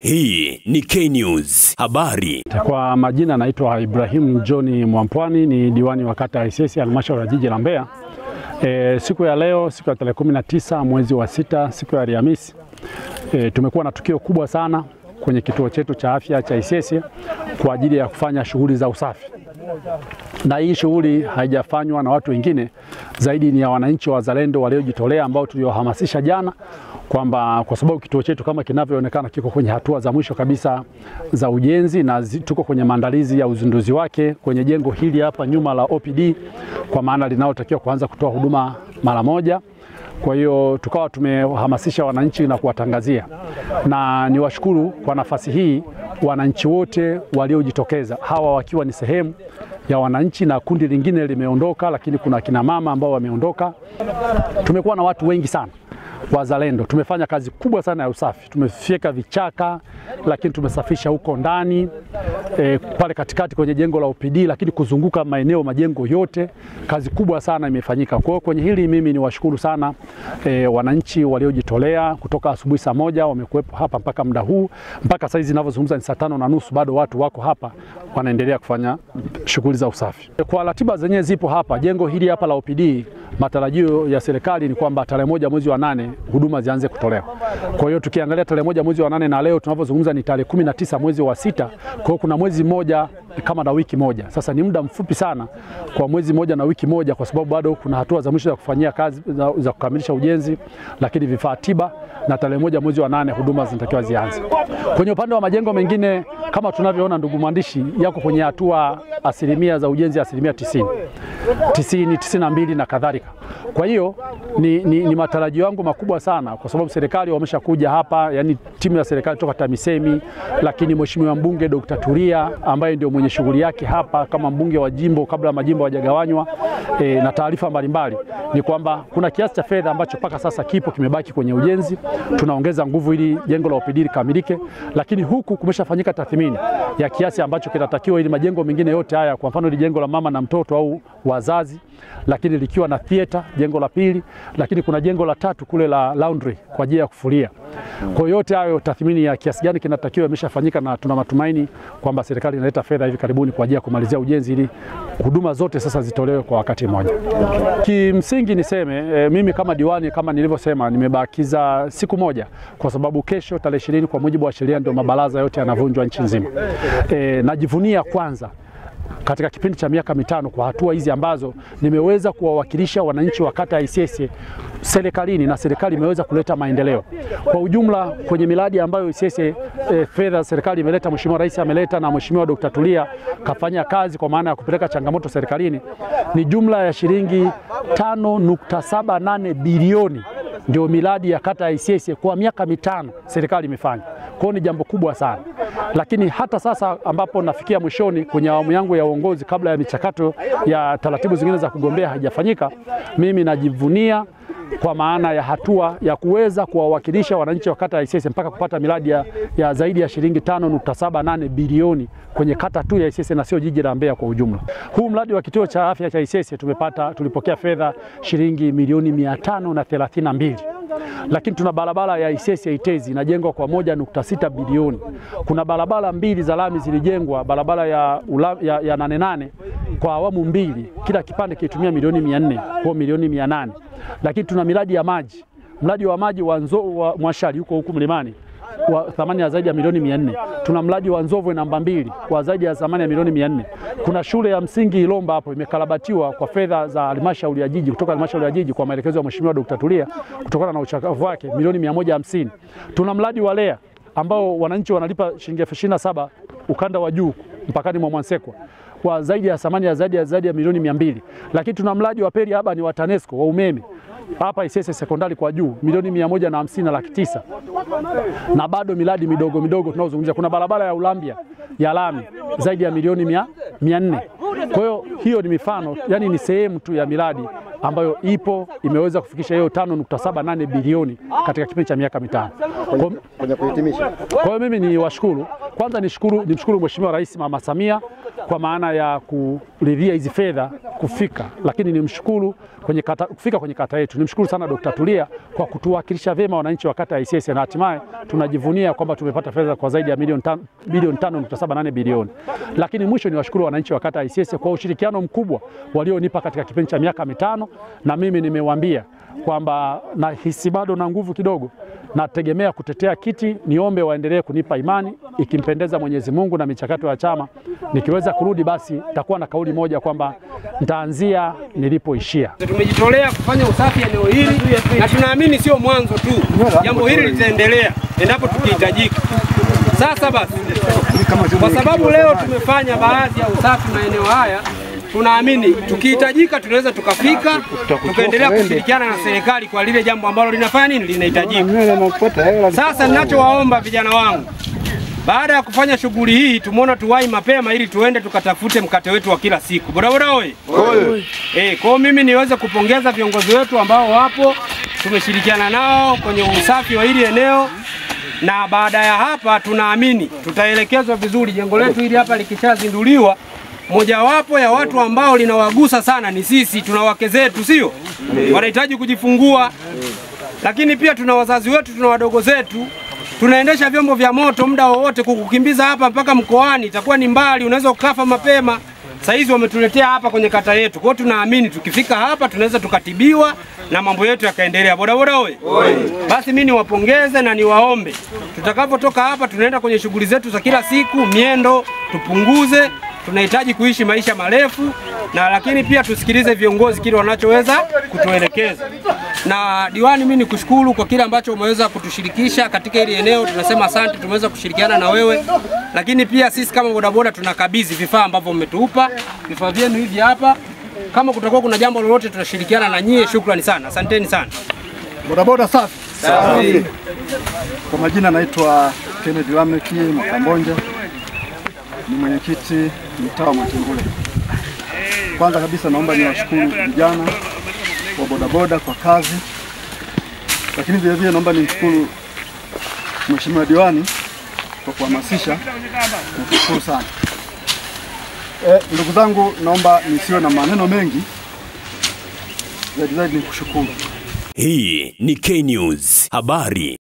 Hii ni K-News habari. Kwa majina naitwa Ibrahim John Mwampwani, ni diwani wa kata ya Isese halmashauri ya jiji la Mbeya. Siku ya leo, siku ya tarehe 19 mwezi wa 6, siku ya Alhamisi, tumekuwa na tukio kubwa sana kwenye kituo chetu cha afya cha Isese kwa ajili ya kufanya shughuli za usafi. Na hii shughuli haijafanywa na watu wengine, zaidi ni ya wananchi wazalendo waliojitolea ambao tuliwahamasisha jana kwamba kwa sababu kituo chetu kama kinavyoonekana kiko kwenye hatua za mwisho kabisa za ujenzi na tuko kwenye maandalizi ya uzinduzi wake kwenye jengo hili hapa nyuma la OPD, kwa maana linalotakiwa kuanza kutoa huduma mara moja. Kwa hiyo tukawa tumehamasisha wananchi na kuwatangazia, na niwashukuru kwa nafasi hii wananchi wote waliojitokeza, hawa wakiwa ni sehemu ya wananchi na kundi lingine limeondoka, lakini kuna kina mama ambao wameondoka. Tumekuwa na watu wengi sana wazalendo. Tumefanya kazi kubwa sana ya usafi. Tumefyeka vichaka, lakini tumesafisha huko ndani, pale katikati kwenye jengo la OPD, lakini kuzunguka maeneo majengo yote, kazi kubwa sana imefanyika. Kwa hiyo kwenye hili mimi ni washukuru sana wananchi waliojitolea kutoka asubuhi saa 1 wamekuwepo hapa mpaka muda huu. Mpaka saizi ninavyozungumza ni saa 5:30 bado watu wako hapa wanaendelea kufanya shughuli za usafi. Kwa ratiba zenyewe zipo hapa, jengo hili hapa la OPD, matarajio ya serikali ni kwamba tarehe 1 mwezi wa 8 huduma zianze kutolewa. Kwa hiyo tukiangalia tarehe 1 mwezi wa 8 na leo tunavyozungumza ni tarehe 19 mwezi wa 6, kwa hiyo kuna mwezi mmoja kama na wiki moja. Sasa ni muda mfupi sana kwa mwezi mmoja na wiki moja, kwa sababu bado kuna hatua za mwisho za kufanyia kazi za kukamilisha ujenzi, lakini vifaa tiba, na tarehe 1 mwezi wa 8 huduma zinatakiwa zianze. Kwenye upande wa majengo mengine kama tunavyoona, ndugu mwandishi, yako kwenye hatua asilimia za ujenzi asilimia 90, 92 na kadhalika. Kwa hiyo ni matarajio yangu makubwa sana, kwa sababu serikali wameshakuja hapa, yani timu ya serikali toka TAMISEMI, lakini mheshimiwa mbunge Dr. Tulia ambaye ndio mwenye shughuli yake hapa kama mbunge wa jimbo kabla majimbo hajagawanywa, na taarifa mbalimbali ni kwamba kuna kiasi cha fedha ambacho paka sasa kipo kimebaki kwenye ujenzi. Tunaongeza nguvu ili jengo la OPD likamilike, lakini huku kumeshafanyika tathmini ya kiasi ambacho kinatakiwa ili majengo mengine yote haya, kwa mfano ile jengo la mama na mtoto au wazazi, lakini likiwa na theater jengo la pili, lakini kuna jengo la 3 kule la laundry kwa ajili ya kufulia. Kwa yote hayo tathmini ya kiasi gani kinatakiwa imeshafanyika, na tuna matumaini kwamba serikali inaleta fedha hivi karibuni kwa ajili ya kumalizia ujenzi ili huduma zote sasa zitolewe kwa wakati mmoja. Kimsingi niseme mimi kama diwani, kama nilivyosema, nimebakiza siku moja, kwa sababu kesho tarehe 20 kwa mujibu wa sheria ndio mabaraza yote yanavunjwa nchi nzima. Najivunia kwanza katika kipindi cha miaka 5 kwa hatua hizi ambazo nimeweza kuwawakilisha wananchi wa kata ya Isese serikalini, na serikali imeweza kuleta maendeleo kwa ujumla kwenye miradi ambayo Isese fedha serikali imeleta, mheshimiwa rais ameleta na mheshimiwa Dr. Tulia kafanya kazi kwa maana ya kupeleka changamoto serikalini, ni jumla ya shilingi 5.78 bilioni ndio miradi ya kata ya Isese kwa miaka 5 serikali imefanya. Kwa hiyo ni jambo kubwa sana. Lakini hata sasa ambapo nafikia mwishoni kwenye awamu yangu ya uongozi, kabla ya michakato ya taratibu zingine za kugombea haijafanyika, mimi najivunia kwa maana ya hatua ya kuweza kuwawakilisha wananchi wa kata ya Isese mpaka kupata miradi ya zaidi ya shilingi 5.78 bilioni kwenye kata tu ya Isese na sio jiji la Mbeya kwa ujumla. Huu mradi wa kituo cha afya cha Isese tulipokea fedha shilingi milioni 532. Lakini tuna barabara ya Isese Itezi inajengwa kwa 1.6 bilioni. Kuna barabara 2 za lami zilijengwa, barabara ya 88 kwa awamu 2, kila kipande kitumia milioni 400, kwa milioni 800. Lakini tuna miradi ya maji, mradi wa maji wa Mwashali huko mlimani kwa thamani ya zaidi ya milioni 400. Tuna mradi wa Nzovwe namba 2 kwa zaidi ya thamani ya milioni 400. Kuna shule ya msingi Ilomba hapo imekarabatiwa kwa fedha za halmashauri ya jiji, kutoka halmashauri ya jiji kwa maelekezo ya mheshimiwa Dr. Tulia kutokana na uchakavu wake, milioni 150. Tuna mradi wa Lea ambao wananchi wanalipa shilingi 27,000 ukanda wa juu mpakani mwa Mwansekwa kwa zaidi ya thamani ya zaidi ya milioni 200. Lakini tuna mradi wa Peri hapa ni wa TANESCO wa umeme hapa Isese sekondari kwa juu milioni 150 na 900. Na bado miradi midogo midogo tunaozungumzia, kuna barabara ya Ulambia ya lami zaidi ya milioni 400. Kwa hiyo ni mifano, yani ni sehemu tu ya miradi ambayo imeweza kufikisha hiyo 5.78 bilioni katika kipindi cha miaka 5. Kwenye kuhitimisha, kwa hiyo mimi ni washukuru Kwanza nimshukuru Mheshimiwa Rais Mama Samia kwa maana ya kuridhia hizi fedha kufika, lakini nimshukuru kufika kwenye kata yetu. Nimshukuru sana Dr. Tulia kwa kutuwakilisha vyema wananchi wa kata ya Isyesye, na hatimaye tunajivunia kwamba tumepata fedha kwa zaidi ya bilioni 5.78 bilioni. Lakini mwisho niwashukuru wananchi wa kata ya Isyesye kwa ushirikiano mkubwa walionipa katika kipindi cha miaka mitano, na mimi nimewaambia kwamba nahisi bado na nguvu kidogo, nategemea kutetea kiti. Niombe waendelee kunipa imani, ikimpendeza Mwenyezi Mungu na michakato ya chama, nikiweza kurudi basi takuwa na kauli moja kwamba nitaanzia nilipoishia. Tumejitolea kufanya usafi eneo hili na tunaamini sio mwanzo tu, jambo hili litaendelea endapo tukihitajika. Sasa basi, kwa sababu leo tumefanya baadhi ya usafi maeneo haya, tunaamini tukihitajika tunaweza tukafika tukaendelea kushirikiana na serikali kwa lile jambo ambalo linafanya nini, linahitajika. Sasa ninachowaomba vijana wangu, baada ya kufanya shughuli hii tumeona tuwahi mapema ili tuende tukatafute mkate wetu wa kila siku. Bodaboda oye! Kwa mimi niweze kupongeza viongozi wetu ambao wapo, tumeshirikiana nao kwenye usafi wa hili eneo, na baada ya hapa tunaamini tutaelekezwa vizuri. Jengo letu hili hapa likishazinduliwa, mojawapo ya watu ambao linawagusa sana ni sisi. Tuna wake zetu, sio? Wanahitaji kujifungua, lakini pia tuna wazazi wetu, tuna wadogo zetu. Tunaendesha vyombo vya moto, muda wowote kukukimbiza hapa mpaka mkoani itakuwa ni mbali, unaweza ukafa mapema. Sasa hizi wametuletea hapa kwenye kata yetu. Kwa hiyo tunaamini tukifika hapa tunaweza tukatibiwa na mambo yetu yakaendelea. Bodaboda oye! Basi mimi niwapongeze na niwaombe, tutakapotoka hapa tunaenda kwenye shughuli zetu za kila siku, miendo tupunguze. Tunahitaji kuishi maisha marefu, na lakini pia tusikilize viongozi kile wanachoweza kutuelekeza. Na diwani, mimi nikushukuru kwa kile ambacho umeweza kutushirikisha katika hili eneo. Tunasema asante, tumeweza kushirikiana na wewe. Lakini pia sisi kama bodaboda tunakabidhi vifaa ambavyo umetupa, vifaa vyenu hivi hapa. Kama kutakuwa kuna jambo lolote tutashirikiana na nyie. Shukrani sana, asanteni sana. Bodaboda safi. Safi. Kwa majina naitwa Kennedy Lameki Makambonja, ni mwenyekiti mtaa wa Matengule. Kwanza kabisa naomba niwashukuru vijana wa bodaboda kwa kazi, lakini vile vile naomba nimshukuru Mheshimiwa Diwani kwa kuhamasisha. Nashukuru sana. Ndugu zangu, naomba nisiwe na maneno mengi, zaidi ni kushukuru. Hii ni K News habari.